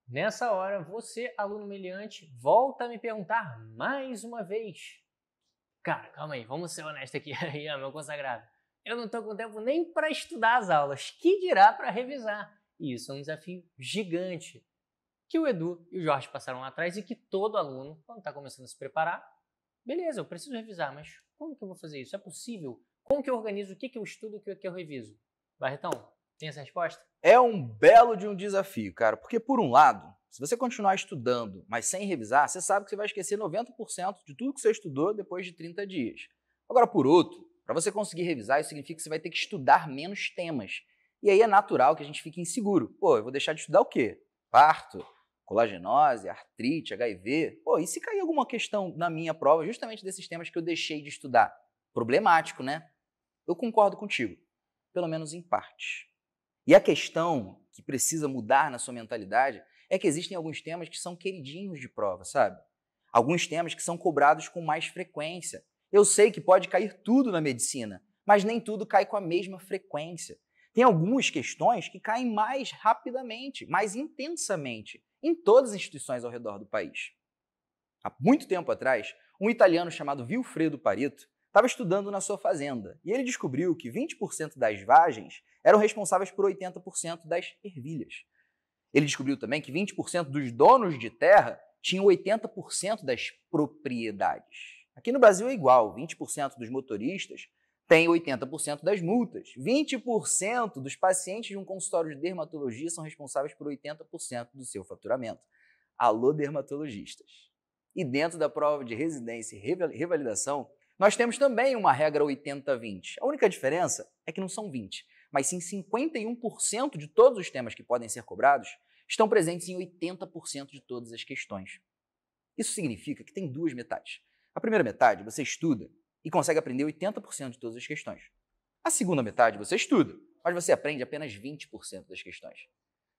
Nessa hora, você, aluno meliante, volta a me perguntar mais uma vez. Cara, calma aí, vamos ser honestos aqui, Ian, meu consagrado. Eu não estou com tempo nem para estudar as aulas, que dirá para revisar. E isso é um desafio gigante que o Edu e o Jorge passaram lá atrás e que todo aluno, quando está começando a se preparar, beleza, eu preciso revisar, mas como que eu vou fazer isso? É possível? Como que eu organizo? O que eu estudo, o que eu reviso? Barretão, tem essa resposta? É um belo de um desafio, cara, porque por um lado, se você continuar estudando, mas sem revisar, você sabe que você vai esquecer 90% de tudo que você estudou depois de 30 dias. Agora, por outro, para você conseguir revisar, isso significa que você vai ter que estudar menos temas. E aí é natural que a gente fique inseguro. Pô, eu vou deixar de estudar o quê? Parto, colagenose, artrite, HIV. Pô, e se cair alguma questão na minha prova justamente desses temas que eu deixei de estudar? Problemático, né? Eu concordo contigo, pelo menos em parte. E a questão que precisa mudar na sua mentalidade é que existem alguns temas que são queridinhos de prova, sabe? Alguns temas que são cobrados com mais frequência. Eu sei que pode cair tudo na medicina, mas nem tudo cai com a mesma frequência. Tem algumas questões que caem mais rapidamente, mais intensamente, em todas as instituições ao redor do país. Há muito tempo atrás, um italiano chamado Vilfredo Pareto estava estudando na sua fazenda e ele descobriu que 20% das vagens eram responsáveis por 80% das ervilhas. Ele descobriu também que 20% dos donos de terra tinham 80% das propriedades. Aqui no Brasil é igual, 20% dos motoristas têm 80% das multas. 20% dos pacientes de um consultório de dermatologia são responsáveis por 80% do seu faturamento. Alô, dermatologistas! E dentro da prova de residência e revalidação, nós temos também uma regra 80-20. A única diferença é que não são 20, mas sim 51% de todos os temas que podem ser cobrados estão presentes em 80% de todas as questões. Isso significa que tem duas metades. A primeira metade você estuda e consegue aprender 80% de todas as questões. A segunda metade você estuda, mas você aprende apenas 20% das questões.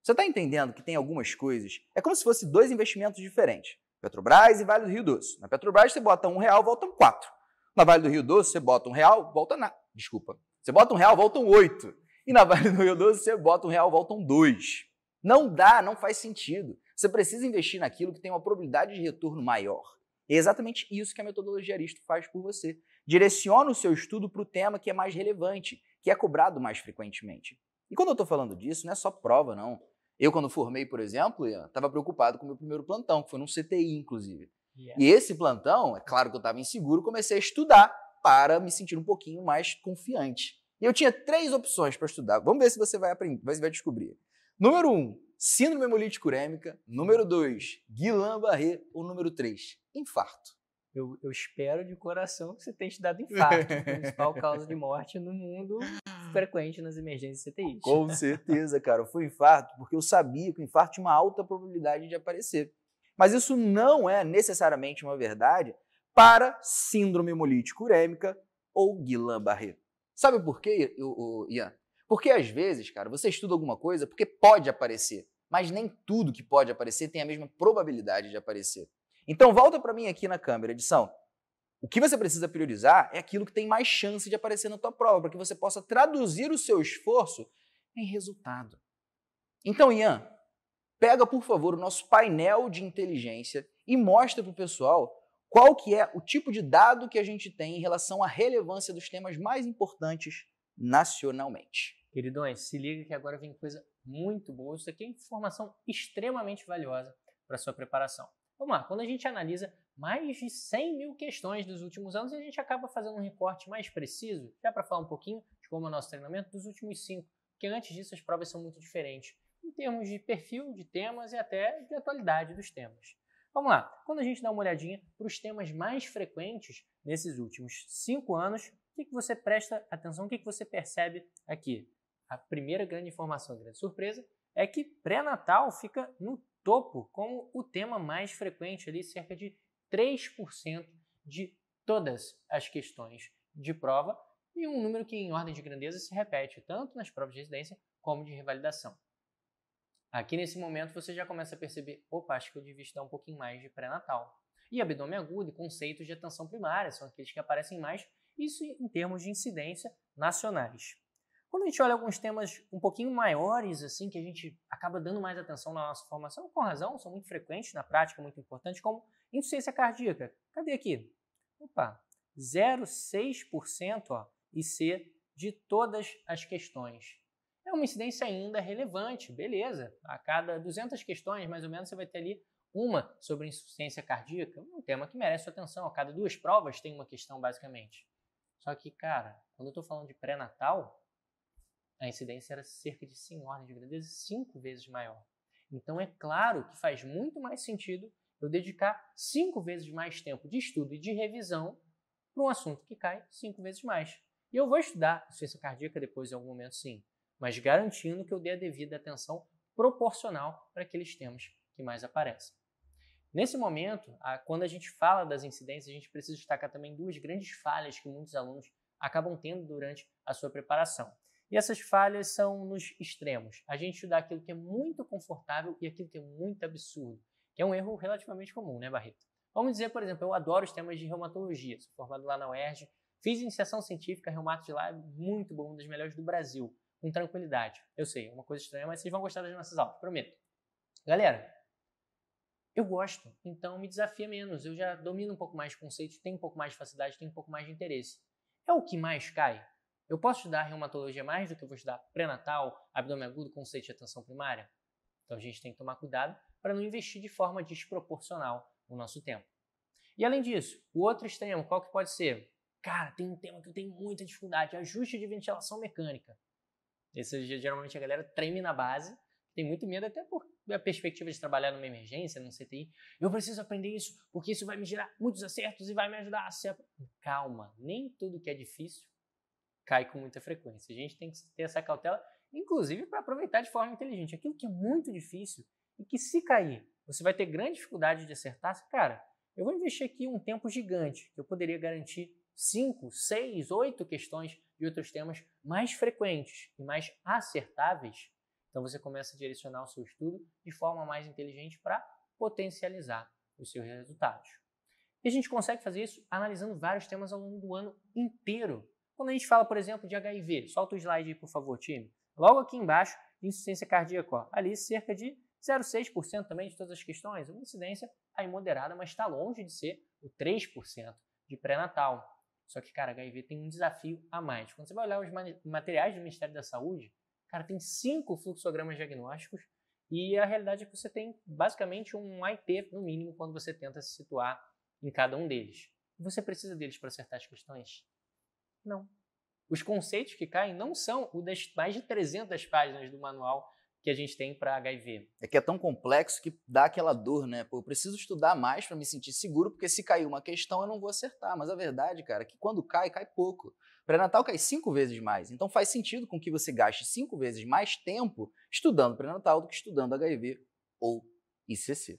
Você está entendendo que tem algumas coisas? É como se fosse dois investimentos diferentes. Petrobras e Vale do Rio Doce. Na Petrobras você bota R$1, voltam 4. Na Vale do Rio Doce você bota R$1, volta nada. Desculpa. Você bota R$1, voltam 8. E na Vale do Rio Doce você bota R$1, voltam 2. Não dá, não faz sentido. Você precisa investir naquilo que tem uma probabilidade de retorno maior. E é exatamente isso que a metodologia Aristo faz por você. Direciona o seu estudo para o tema que é mais relevante, que é cobrado mais frequentemente. E quando eu estou falando disso, não é só prova, não. Eu, quando formei, por exemplo, estava preocupado com o meu primeiro plantão, que foi num CTI, inclusive. Yeah. E esse plantão, é claro que eu estava inseguro, comecei a estudar para me sentir um pouquinho mais confiante. E eu tinha 3 opções para estudar. Vamos ver se você vai aprender, você vai descobrir. Número 1, síndrome hemolítica urêmica. Número 2, Guillain-Barré. Ou número 3, infarto. Eu espero de coração que você tenha estudado infarto, a principal causa de morte no mundo frequente nas emergências CTIs. Com certeza, cara. Foi infarto porque eu sabia que o infarto tinha uma alta probabilidade de aparecer. Mas isso não é necessariamente uma verdade para síndrome hemolítica urêmica ou Guillain-Barré. Sabe por quê, Ian? Porque às vezes, cara, você estuda alguma coisa porque pode aparecer, mas nem tudo que pode aparecer tem a mesma probabilidade de aparecer. Então volta para mim aqui na câmera, edição. O que você precisa priorizar é aquilo que tem mais chance de aparecer na tua prova, para que você possa traduzir o seu esforço em resultado. Então, Ian, pega, por favor, o nosso painel de inteligência e mostra para o pessoal qual que é o tipo de dado que a gente tem em relação à relevância dos temas mais importantes nacionalmente. Queridões, se liga que agora vem coisa muito boa. Isso aqui é informação extremamente valiosa para a sua preparação. Vamos lá, quando a gente analisa mais de 100 mil questões dos últimos anos, a gente acaba fazendo um recorte mais preciso, já para falar um pouquinho de como é o nosso treinamento dos últimos 5, porque antes disso as provas são muito diferentes, em termos de perfil de temas e até de atualidade dos temas. Vamos lá, quando a gente dá uma olhadinha para os temas mais frequentes nesses últimos 5 anos, o que você presta atenção, o que você percebe aqui? A primeira grande informação, grande surpresa, é que pré-natal fica no topo como o tema mais frequente, ali, cerca de 3% de todas as questões de prova, e um número que em ordem de grandeza se repete tanto nas provas de residência como de revalidação. Aqui nesse momento você já começa a perceber, opa, acho que eu devia estudar um pouquinho mais de pré-natal. E abdômen agudo e conceitos de atenção primária são aqueles que aparecem mais, isso em termos de incidência nacionais. Quando a gente olha alguns temas um pouquinho maiores, assim, que a gente acaba dando mais atenção na nossa formação, com razão, são muito frequentes na prática, muito importantes, como insuficiência cardíaca. Cadê aqui? Opa, 0,6% IC de todas as questões. É uma incidência ainda relevante, beleza. A cada 200 questões, mais ou menos, você vai ter ali uma sobre insuficiência cardíaca, um tema que merece sua atenção. A cada 2 provas tem uma questão, basicamente. Só que, cara, quando eu estou falando de pré-natal, a incidência era cerca de, em ordem de grandeza, 5 vezes maior. Então, é claro que faz muito mais sentido eu dedicar 5 vezes mais tempo de estudo e de revisão para um assunto que cai 5 vezes mais. E eu vou estudar insuficiência cardíaca depois, em algum momento, sim, mas garantindo que eu dê a devida atenção proporcional para aqueles temas que mais aparecem. Nesse momento, quando a gente fala das incidências, a gente precisa destacar também 2 grandes falhas que muitos alunos acabam tendo durante a sua preparação. E essas falhas são nos extremos. A gente estudar aquilo que é muito confortável e aquilo que é muito absurdo, que é um erro relativamente comum, né, Barreto? Vamos dizer, por exemplo, eu adoro os temas de reumatologia, sou formado lá na UERJ, fiz iniciação científica, reumato de lá é muito bom, um dos melhores do Brasil, com tranquilidade. Eu sei, é uma coisa estranha, mas vocês vão gostar das nossas aulas, prometo. Galera, eu gosto, então me desafia menos, eu já domino um pouco mais de conceitos, tenho um pouco mais de facilidade, tenho um pouco mais de interesse. É o que mais cai? Eu posso estudar reumatologia mais do que eu vou estudar pré-natal, abdômen agudo, conceito de atenção primária? Então a gente tem que tomar cuidado para não investir de forma desproporcional o nosso tempo. E além disso, o outro extremo, qual que pode ser? Cara, tem um tema que eu tenho muita dificuldade, ajuste de ventilação mecânica. Esse geralmente a galera treme na base, tem muito medo até por a perspectiva de trabalhar numa emergência, num CTI. Eu preciso aprender isso, porque isso vai me gerar muitos acertos e vai me ajudar a ser... Calma, nem tudo que é difícil cai com muita frequência. A gente tem que ter essa cautela, inclusive para aproveitar de forma inteligente. Aquilo que é muito difícil e que se cair, você vai ter grande dificuldade de acertar. Cara, eu vou investir aqui um tempo gigante, que eu poderia garantir 5, 6, 8 questões de outros temas mais frequentes e mais acertáveis. Então você começa a direcionar o seu estudo de forma mais inteligente para potencializar os seus resultados. E a gente consegue fazer isso analisando vários temas ao longo do ano inteiro. Quando a gente fala, por exemplo, de HIV, solta o slide aí, por favor, time. Logo aqui embaixo, de insuficiência cardíaca, ó, ali cerca de 0,6% também de todas as questões, uma incidência aí moderada, mas está longe de ser o 3% de pré-natal. Só que, cara, HIV tem um desafio a mais. Quando você vai olhar os materiais do Ministério da Saúde, cara, tem 5 fluxogramas diagnósticos e a realidade é que você tem basicamente um IT, no mínimo, quando você tenta se situar em cada um deles. E você precisa deles para acertar as questões? Não. Os conceitos que caem não são o das mais de 300 páginas do manual que a gente tem para HIV. É que é tão complexo que dá aquela dor, né? Pô, eu preciso estudar mais para me sentir seguro, porque se cair uma questão eu não vou acertar. Mas a verdade, cara, é que quando cai, cai pouco. Pré-natal cai 5 vezes mais. Então faz sentido com que você gaste 5 vezes mais tempo estudando pré-natal do que estudando HIV ou ICC.